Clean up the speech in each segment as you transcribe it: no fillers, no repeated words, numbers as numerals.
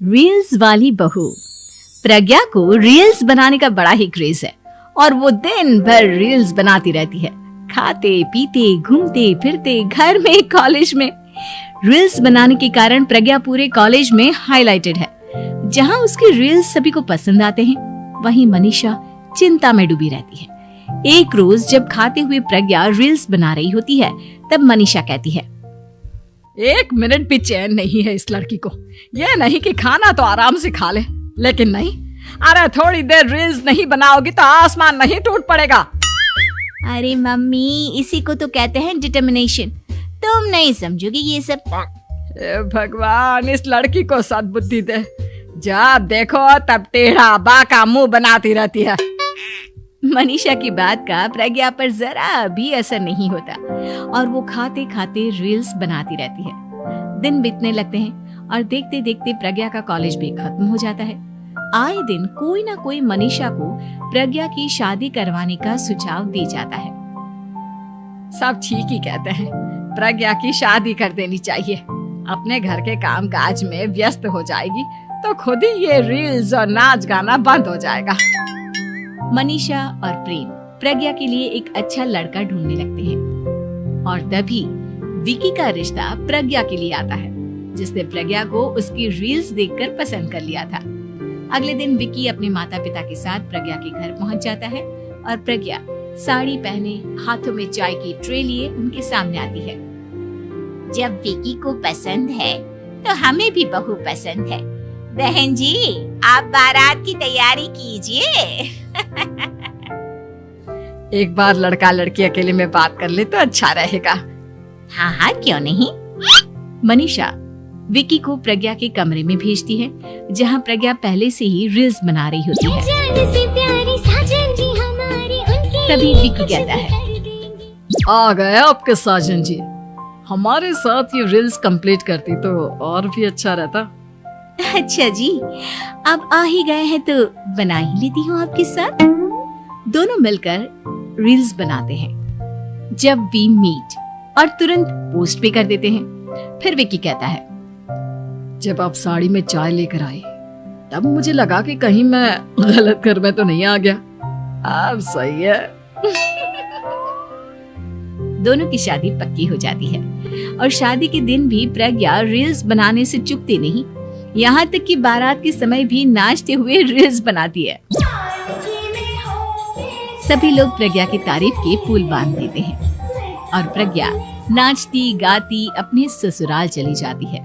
Reels वाली बहू। प्रज्ञा को रील्स बनाने का बड़ा ही क्रेज है और वो दिन भर रील्स बनाती रहती है। खाते पीते घूमते फिरते घर में कॉलेज में रील्स बनाने के कारण प्रज्ञा पूरे कॉलेज में हाईलाइटेड है। जहां उसकी रील्स सभी को पसंद आते हैं, वहीं मनीषा चिंता में डूबी रहती है। एक रोज जब खाते हुए प्रज्ञा रील्स बना रही होती है, तब मनीषा कहती है, एक मिनट भी चैन नहीं है इस लड़की को। ये नहीं कि खाना तो आराम से खा ले, लेकिन नहीं, अरे थोड़ी देर रील्स नहीं बनाओगी तो आसमान नहीं टूट पड़ेगा। अरे मम्मी, इसी को तो कहते हैं डिटर्मिनेशन। तुम नहीं समझोगी ये सब। भगवान, इस लड़की को सद्बुद्धि दे। जब देखो तब टेढ़ा बाका मुंह बनाती रहती है। मनीषा की बात का प्रज्ञा पर जरा भी असर नहीं होता और वो खाते खाते रील्स बनाती रहती है। दिन बीतने लगते हैं और देखते देखते प्रज्ञा का कॉलेज भी खत्म हो जाता है। आए दिन कोई ना कोई मनीषा को प्रज्ञा की शादी करवाने का सुझाव दे जाता है। सब ठीक ही कहते हैं, प्रज्ञा की शादी कर देनी चाहिए। अपने घर के काम काज में व्यस्त हो जाएगी तो खुद ही ये रील्स और नाच गाना बंद हो जाएगा। मनीषा और प्रेम प्रज्ञा के लिए एक अच्छा लड़का ढूंढने लगते हैं और तभी विकी का रिश्ता प्रज्ञा के लिए आता है, जिसने प्रज्ञा को उसकी रील्स देखकर पसंद कर लिया था। अगले दिन विकी अपने माता पिता के साथ प्रज्ञा के घर पहुंच जाता है और प्रज्ञा साड़ी पहने हाथों में चाय की ट्रे लिए उनके सामने आती है। जब विकी को पसंद है तो हमें भी बहू पसंद है। बहन जी, आप बारात की तैयारी कीजिए। एक बार लड़का लड़की अकेले में बात कर ले तो अच्छा रहेगा। हाँ हाँ, क्यों नहीं। मनीषा विकी को प्रज्ञा के कमरे में भेजती है, जहां प्रज्ञा पहले से ही रील्स बना रही होती है। तभी विकी कहता है, आ गए आपके साजन जी। हमारे साथ ये रील्स कंप्लीट करती तो और भी अच्छा रहता। अच्छा जी, अब आ ही गए हैं तो बना ही लेती हूँ आपके साथ। दोनों मिलकर रील्स बनाते हैं। जब वी मीट और तुरंत पोस्ट भी कर देते हैं। फिर विकी कहता है, जब आप साड़ी में चाय लेकर आए तब मुझे लगा कि कहीं मैं गलत घर में तो नहीं आ गया। अब सही है। दोनों की शादी पक्की हो जाती है और शादी के दिन भी प्रज्ञा रील्स बनाने से चूकती नहीं। यहाँ तक कि बारात के समय भी नाचते हुए रील्स बनाती है। सभी लोग प्रज्ञा की तारीफ के पुल बांध देते हैं और प्रज्ञा नाचती गाती अपने ससुराल चली जाती है।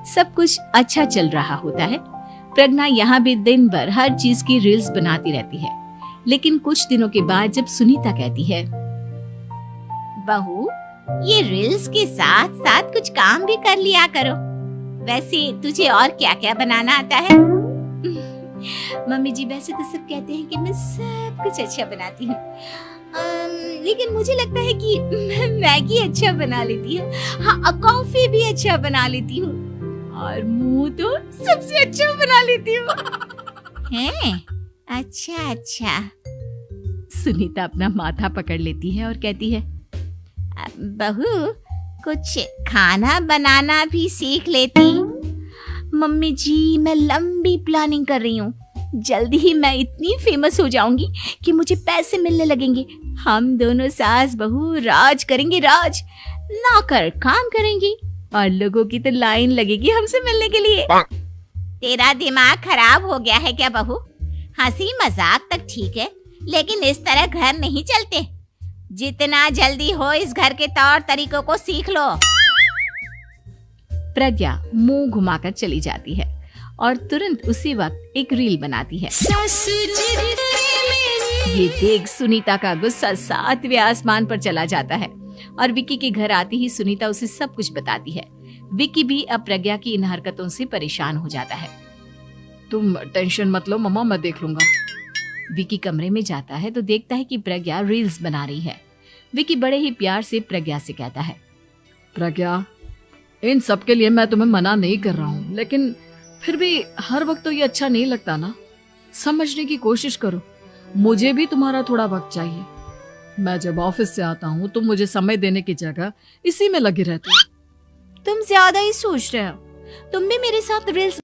सब कुछ अच्छा चल रहा होता है। प्रज्ञा यहाँ भी दिन भर हर चीज की रील्स बनाती रहती है। लेकिन कुछ दिनों के बाद जब सुनीता कहती है, बहू, ये रील्स के साथ साथ कुछ काम भी कर लिया करो। वैसे तुझे और क्या क्या बनाना आता है? मम्मी जी, वैसे तो सब कहते हैं कि मैं सब कुछ अच्छा बनाती हूँ, लेकिन मुझे लगता है कि मैं मैगी अच्छा बना लेती हूँ। हाँ, कॉफी भी अच्छा बना लेती हूँ और मुंह तो सबसे अच्छा बना लेती हूँ। हैं? अच्छा अच्छा। सुनीता अपना माथा पकड़ लेती है और कहती है, बहू, कुछ खाना बनाना भी सीख लेती। मम्मी जी, मैं लंबी प्लानिंग कर रही हूँ। जल्दी ही मैं इतनी फेमस हो जाऊंगी कि मुझे पैसे मिलने लगेंगे। हम दोनों सास बहू राज करेंगे, राज नौकर काम करेंगे और लोगों की तो लाइन लगेगी हमसे मिलने के लिए। तेरा दिमाग खराब हो गया है क्या बहू? हंसी मजाक तक ठीक है, लेकिन इस तरह घर नहीं चलते। जितना जल्दी हो इस घर के तौर तरीकों को सीख लो। प्रज्ञा मुंह घुमाकर चली जाती है और तुरंत उसी वक्त एक रील बनाती है। ये देख सुनीता का गुस्सा 7वें आसमान पर चला जाता है और विकी के घर आती ही सुनीता उसे सब कुछ बताती है। विकी भी अब प्रज्ञा की इन हरकतों से परेशान हो जाता है। तुम टेंशन मत लो मम्मा, मैं देख लूंगा। विकी कमरे में जाता है तो देखता है कि प्रज्ञा रील्स बना रही है। विकी बड़े ही प्यार से प्रज्ञा से कहता है, प्रज्ञा, इन सब के लिए मैं तुम्हें मना नहीं कर रहा हूँ, लेकिन फिर भी हर वक्त तो ये अच्छा नहीं लगता ना। समझने की कोशिश करो, मुझे भी तुम्हारा थोड़ा वक्त चाहिए। मैं जब ऑफिस से आता हूँ तो मुझे समय देने की जगह इसी में लगी रहती है। तुम ज्यादा ही सोच रहे हो। तुम भी मेरे साथ रील्स